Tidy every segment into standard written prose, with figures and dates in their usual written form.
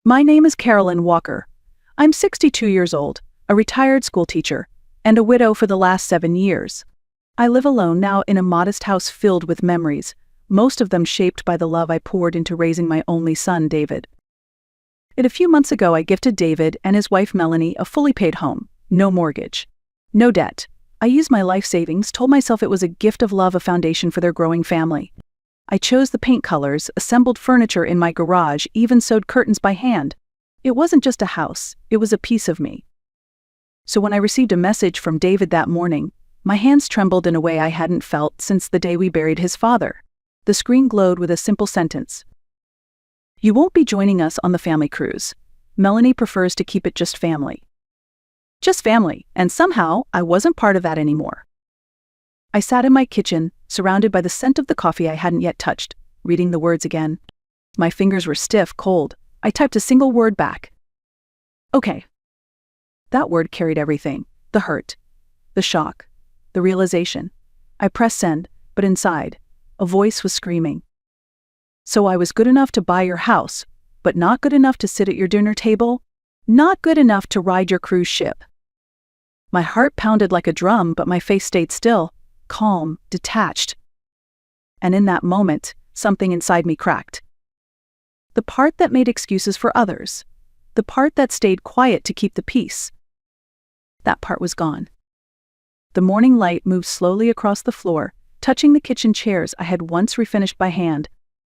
My name is Carolyn Walker. I'm 62 years old, a retired school teacher, and a widow for the last 7 years. I live alone now in a modest house filled with memories, most of them shaped by the love I poured into raising my only son, David. A few months ago, I gifted David and his wife Melanie a fully paid home, no mortgage, no debt. I used my life savings, told myself it was a gift of love, a foundation for their growing family. I chose the paint colors, assembled furniture in my garage, even sewed curtains by hand. It wasn't just a house, it was a piece of me. So when I received a message from David that morning, my hands trembled in a way I hadn't felt since the day we buried his father. The screen glowed with a simple sentence. "You won't be joining us on the family cruise. Melanie prefers to keep it just family." Just family, and somehow I wasn't part of that anymore. I sat in my kitchen, surrounded by the scent of the coffee I hadn't yet touched, reading the words again. My fingers were stiff, cold. I typed a single word back. "Okay." That word carried everything: the hurt, the shock, the realization. I pressed send, but inside, a voice was screaming. "So I was good enough to buy your house, but not good enough to sit at your dinner table? Not good enough to ride your cruise ship?" My heart pounded like a drum, but my face stayed still, calm, detached. And in that moment, something inside me cracked. The part that made excuses for others, the part that stayed quiet to keep the peace, that part was gone. The morning light moved slowly across the floor, touching the kitchen chairs I had once refinished by hand,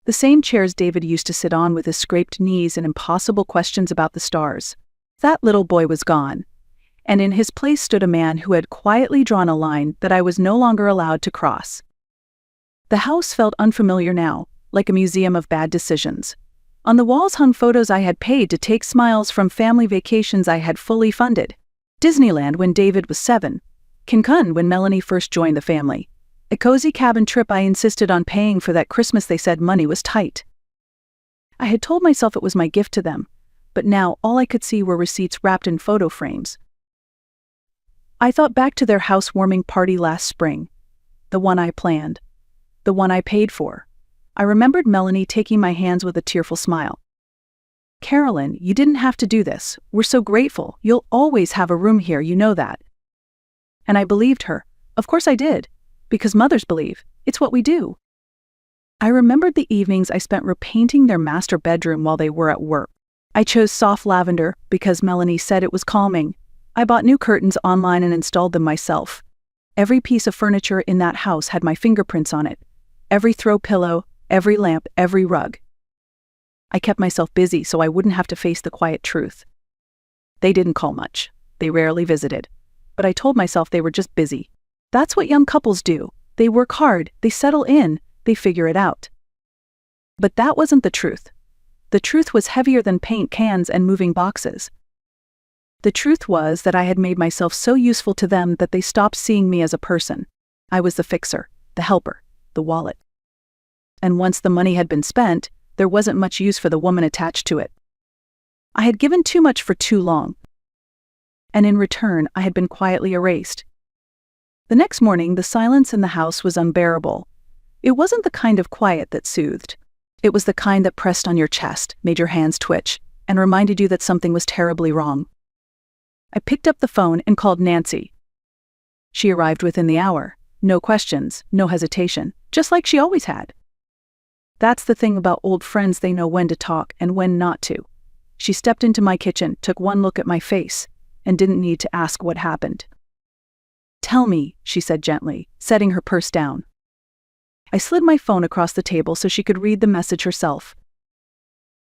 the same chairs David used to sit on with his scraped knees and impossible questions about the stars. That little boy was gone, and in his place stood a man who had quietly drawn a line that I was no longer allowed to cross. The house felt unfamiliar now, like a museum of bad decisions. On the walls hung photos I had paid to take, smiles from family vacations I had fully funded. Disneyland when David was 7. Cancun when Melanie first joined the family. A cozy cabin trip I insisted on paying for that Christmas they said money was tight. I had told myself it was my gift to them, but now all I could see were receipts wrapped in photo frames. I thought back to their housewarming party last spring. The one I planned. The one I paid for. I remembered Melanie taking my hands with a tearful smile. "Carolyn, you didn't have to do this. We're so grateful. You'll always have a room here, you know that." And I believed her. Of course I did. Because mothers believe. It's what we do. I remembered the evenings I spent repainting their master bedroom while they were at work. I chose soft lavender because Melanie said it was calming. I bought new curtains online and installed them myself. Every piece of furniture in that house had my fingerprints on it. Every throw pillow, every lamp, every rug. I kept myself busy so I wouldn't have to face the quiet truth. They didn't call much. They rarely visited. But I told myself they were just busy. That's what young couples do. They work hard, they settle in, they figure it out. But that wasn't the truth. The truth was heavier than paint cans and moving boxes. The truth was that I had made myself so useful to them that they stopped seeing me as a person. I was the fixer, the helper, the wallet. And once the money had been spent, there wasn't much use for the woman attached to it. I had given too much for too long. And in return, I had been quietly erased. The next morning, the silence in the house was unbearable. It wasn't the kind of quiet that soothed. It was the kind that pressed on your chest, made your hands twitch, and reminded you that something was terribly wrong. I picked up the phone and called Nancy. She arrived within the hour. No questions, no hesitation, just like she always had. That's the thing about old friends, they know when to talk and when not to. She stepped into my kitchen, took one look at my face, and didn't need to ask what happened. "Tell me," she said gently, setting her purse down. I slid my phone across the table so she could read the message herself.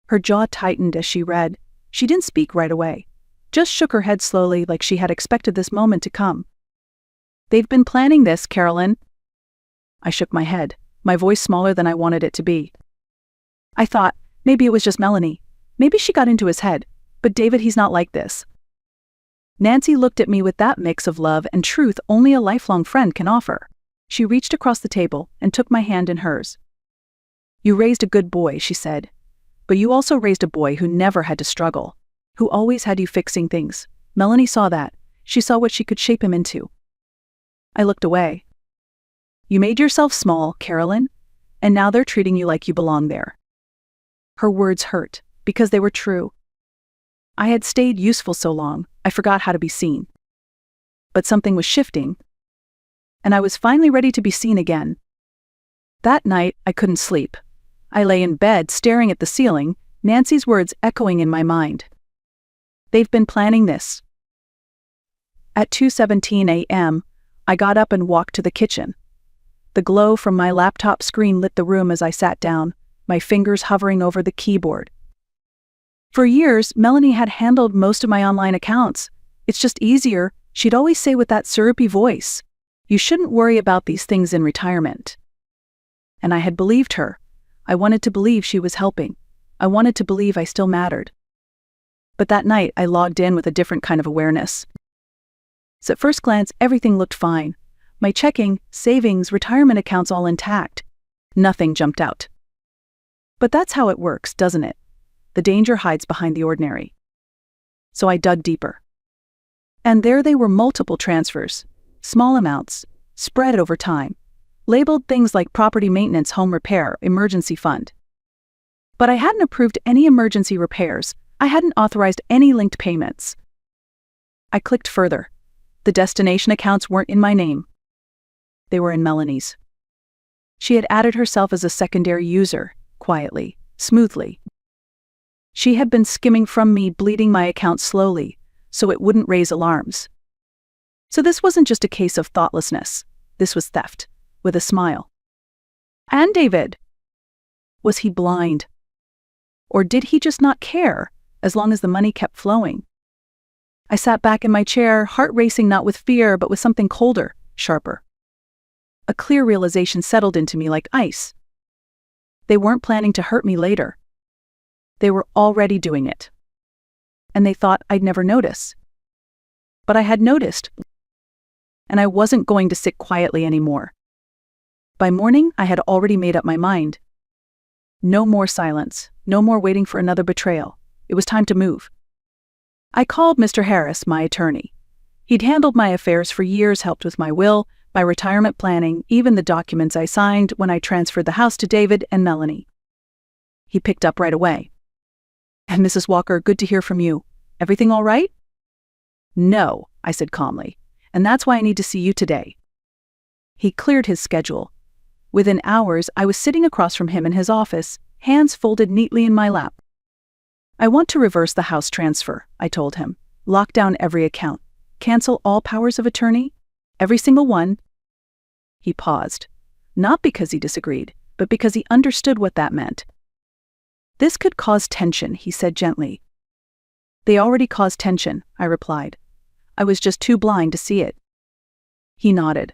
Her jaw tightened as she read. She didn't speak right away, just shook her head slowly like she had expected this moment to come. "They've been planning this, Carolyn." I shook my head, my voice smaller than I wanted it to be. I thought, maybe it was just Melanie. Maybe she got into his head. But David, he's not like this. Nancy looked at me with that mix of love and truth only a lifelong friend can offer. She reached across the table and took my hand in hers. "You raised a good boy," she said. "But you also raised a boy who never had to struggle, who always had you fixing things." Melanie saw that. She saw what she could shape him into. I looked away. "You made yourself small, Carolyn, and now they're treating you like you belong there." Her words hurt, because they were true. I had stayed useful so long, I forgot how to be seen. But something was shifting, and I was finally ready to be seen again. That night, I couldn't sleep. I lay in bed staring at the ceiling, Nancy's words echoing in my mind. They've been planning this. At 2:17 a.m., I got up and walked to the kitchen. The glow from my laptop screen lit the room as I sat down, my fingers hovering over the keyboard. For years, Melanie had handled most of my online accounts. It's just easier, she'd always say with that syrupy voice. You shouldn't worry about these things in retirement. And I had believed her. I wanted to believe she was helping. I wanted to believe I still mattered. But that night, I logged in with a different kind of awareness. So at first glance, everything looked fine. My checking, savings, retirement accounts all intact. Nothing jumped out. But that's how it works, doesn't it? The danger hides behind the ordinary. So I dug deeper. And there they were, multiple transfers, small amounts, spread over time, labeled things like property maintenance, home repair, emergency fund. But I hadn't approved any emergency repairs. I hadn't authorized any linked payments. I clicked further. The destination accounts weren't in my name. They were in Melanie's. She had added herself as a secondary user, quietly, smoothly. She had been skimming from me, bleeding my account slowly, so it wouldn't raise alarms. So this wasn't just a case of thoughtlessness. This was theft, with a smile. And David? Was he blind? Or did he just not care, as long as the money kept flowing? I sat back in my chair, heart racing, not with fear, but with something colder, sharper. A clear realization settled into me like ice. They weren't planning to hurt me later. They were already doing it. And they thought I'd never notice. But I had noticed. And I wasn't going to sit quietly anymore. By morning, I had already made up my mind. No more silence, no more waiting for another betrayal. It was time to move. I called Mr. Harris, my attorney. He'd handled my affairs for years, helped with my will, my retirement planning, even the documents I signed when I transferred the house to David and Melanie. He picked up right away. And Mrs. Walker, good to hear from you. Everything all right? No, I said calmly, and that's why I need to see you today. He cleared his schedule. Within hours, I was sitting across from him in his office, hands folded neatly in my lap. I want to reverse the house transfer, I told him. Lock down every account. Cancel all powers of attorney. Every single one. He paused. Not because he disagreed, but because he understood what that meant. This could cause tension, he said gently. They already caused tension, I replied. I was just too blind to see it. He nodded.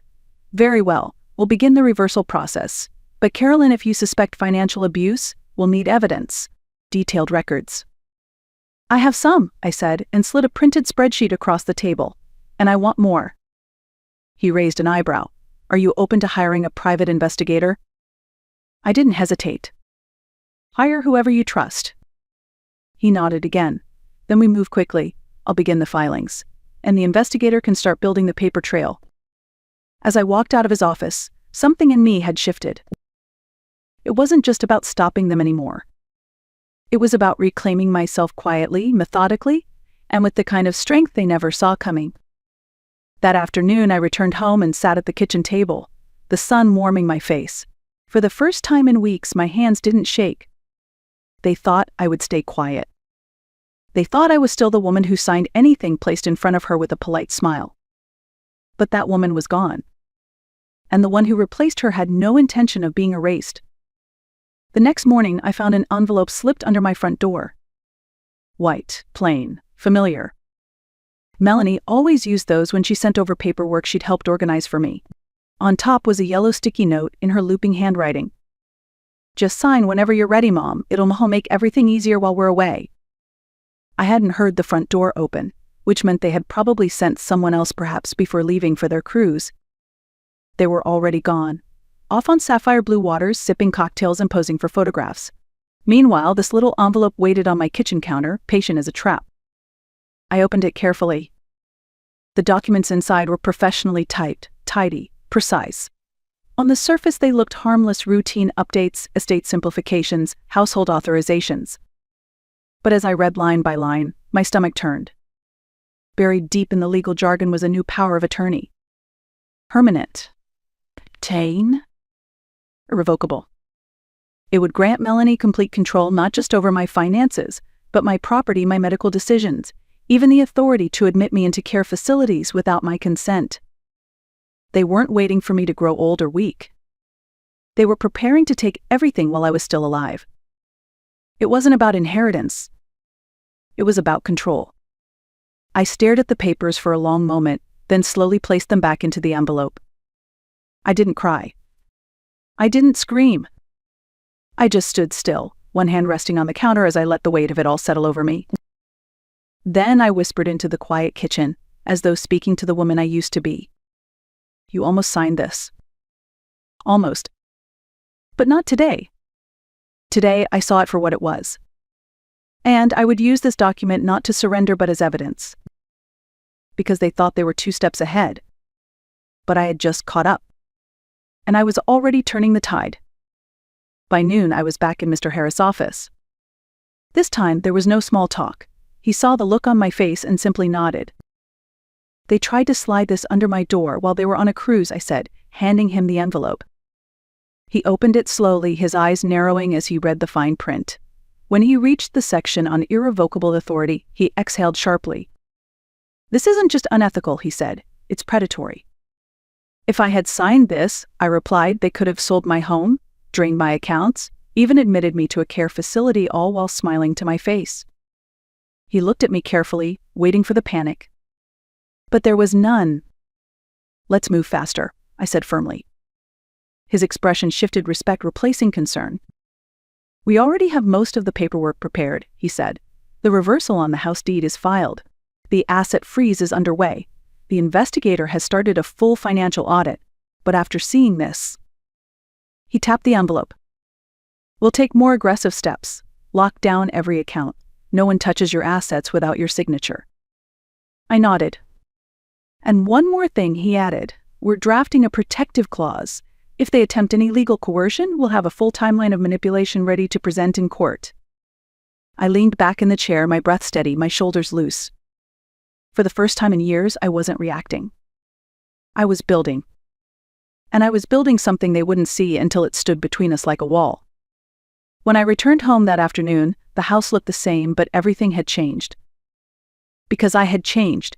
Very well, we'll begin the reversal process. But Carolyn, if you suspect financial abuse, we'll need evidence. Detailed records. I have some, I said, and slid a printed spreadsheet across the table. And I want more. He raised an eyebrow. Are you open to hiring a private investigator? I didn't hesitate. Hire whoever you trust. He nodded again. Then we move quickly. I'll begin the filings. And the investigator can start building the paper trail. As I walked out of his office, something in me had shifted. It wasn't just about stopping them anymore. It was about reclaiming myself quietly, methodically, and with the kind of strength they never saw coming. That afternoon, I returned home and sat at the kitchen table, the sun warming my face. For the first time in weeks, my hands didn't shake. They thought I would stay quiet. They thought I was still the woman who signed anything placed in front of her with a polite smile. But that woman was gone. And the one who replaced her had no intention of being erased. The next morning, I found an envelope slipped under my front door. White, plain, familiar. Melanie always used those when she sent over paperwork she'd helped organize for me. On top was a yellow sticky note in her looping handwriting. Just sign whenever you're ready, Mom. It'll make everything easier while we're away. I hadn't heard the front door open, which meant they had probably sent someone else perhaps before leaving for their cruise. They were already gone, off on sapphire blue waters, sipping cocktails and posing for photographs. Meanwhile, this little envelope waited on my kitchen counter, patient as a trap. I opened it carefully. The documents inside were professionally typed, tidy, precise. On the surface, they looked harmless, routine updates, estate simplifications, household authorizations. But as I read line by line, My stomach turned. Buried deep in the legal jargon was a new power of attorney. Permanent. Tane. Irrevocable. It would grant Melanie complete control not just over my finances, but my property, my medical decisions, even the authority to admit me into care facilities without my consent. They weren't waiting for me to grow old or weak. They were preparing to take everything while I was still alive. It wasn't about inheritance. It was about control. I stared at the papers for a long moment, then slowly placed them back into the envelope. I didn't cry. I didn't scream. I just stood still, one hand resting on the counter as I let the weight of it all settle over me. Then I whispered into the quiet kitchen, as though speaking to the woman I used to be. You almost signed this. Almost. But not today. Today, I saw it for what it was. And I would use this document not to surrender but as evidence. Because they thought they were 2 steps ahead. But I had just caught up. And I was already turning the tide. By noon, I was back in Mr. Harris' office. This time, there was no small talk. He saw the look on my face and simply nodded. They tried to slide this under my door while they were on a cruise, I said, handing him the envelope. He opened it slowly, his eyes narrowing as he read the fine print. When he reached the section on irrevocable authority, he exhaled sharply. This isn't just unethical, he said. It's predatory. If I had signed this, I replied, they could have sold my home, drained my accounts, even admitted me to a care facility, all while smiling to my face. He looked at me carefully, waiting for the panic. But there was none. Let's move faster, I said firmly. His expression shifted, respect replacing concern. We already have most of the paperwork prepared, he said. The reversal on the house deed is filed. The asset freeze is underway. The investigator has started a full financial audit. But after seeing this, he tapped the envelope. We'll take more aggressive steps. Lock down every account. No one touches your assets without your signature. I nodded. And one more thing, he added. We're drafting a protective clause. If they attempt any legal coercion, we'll have a full timeline of manipulation ready to present in court. I leaned back in the chair, my breath steady, my shoulders loose. For the first time in years, I wasn't reacting. I was building. And I was building something they wouldn't see until it stood between us like a wall. When I returned home that afternoon, the house looked the same, but everything had changed. Because I had changed.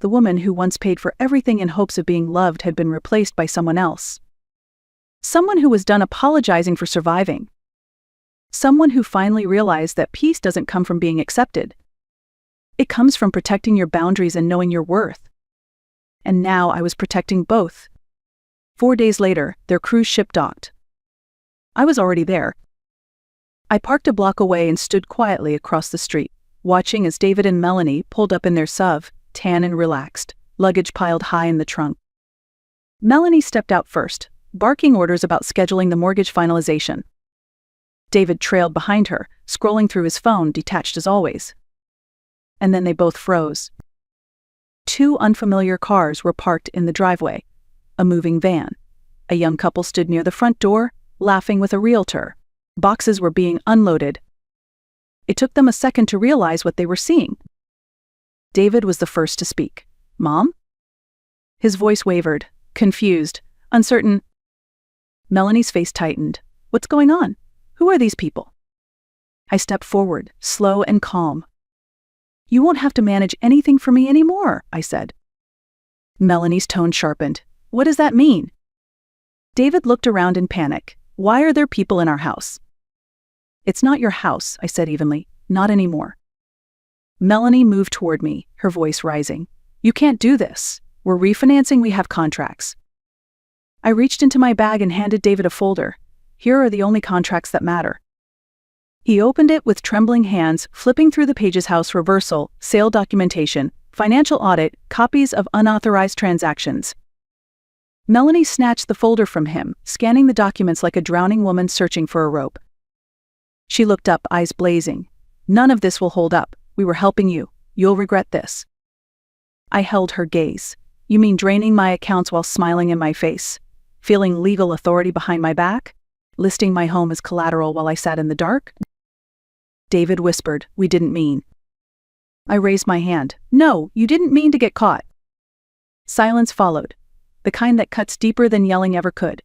The woman who once paid for everything in hopes of being loved had been replaced by someone else. Someone who was done apologizing for surviving. Someone who finally realized that peace doesn't come from being accepted. It comes from protecting your boundaries and knowing your worth. And now I was protecting both. 4 days later, their cruise ship docked. I was already there. I parked a block away and stood quietly across the street, watching as David and Melanie pulled up in their SUV, tan and relaxed, luggage piled high in the trunk. Melanie stepped out first, barking orders about scheduling the mortgage finalization. David trailed behind her, scrolling through his phone, detached as always. And then they both froze. 2 unfamiliar cars were parked in the driveway. A moving van. A young couple stood near the front door, laughing with a realtor. Boxes were being unloaded. It took them a second to realize what they were seeing. David was the first to speak. Mom? His voice wavered, confused, uncertain. Melanie's face tightened. What's going on? Who are these people? I stepped forward, slow and calm. You won't have to manage anything for me anymore, I said. Melanie's tone sharpened. What does that mean? David looked around in panic. Why are there people in our house? It's not your house, I said evenly. Not anymore. Melanie moved toward me, her voice rising. You can't do this. We're refinancing, we have contracts. I reached into my bag and handed David a folder. Here are the only contracts that matter. He opened it with trembling hands, flipping through the pages: house reversal, sale documentation, financial audit, copies of unauthorized transactions. Melanie snatched the folder from him, scanning the documents like a drowning woman searching for a rope. She looked up, eyes blazing. None of this will hold up. We were helping you. You'll regret this. I held her gaze. You mean draining my accounts while smiling in my face? Feeling legal authority behind my back? Listing my home as collateral while I sat in the dark? David whispered, we didn't mean. I raised my hand. No, you didn't mean to get caught. Silence followed, the kind that cuts deeper than yelling ever could.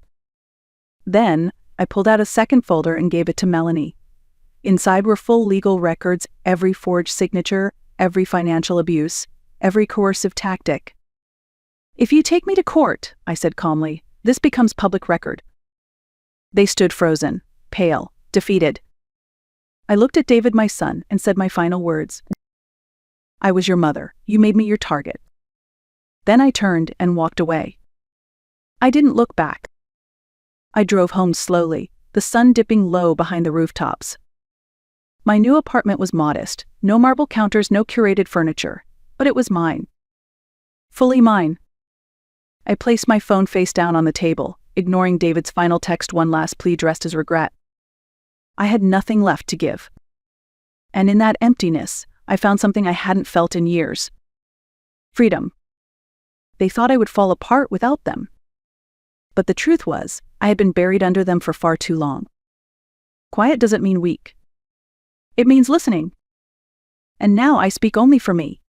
Then, I pulled out a second folder and gave it to Melanie. Inside were full legal records, every forged signature, every financial abuse, every coercive tactic. If you take me to court, I said calmly, this becomes public record. They stood frozen, pale, defeated. I looked at David, my son, and said my final words. I was your mother. You made me your target. Then I turned and walked away. I didn't look back. I drove home slowly, the sun dipping low behind the rooftops. My new apartment was modest, no marble counters, no curated furniture, but it was mine. Fully mine. I placed my phone face down on the table, ignoring David's final text, one last plea dressed as regret. I had nothing left to give. And in that emptiness, I found something I hadn't felt in years. Freedom. They thought I would fall apart without them. But the truth was, I had been buried under them for far too long. Quiet doesn't mean weak. It means listening. And now I speak only for me.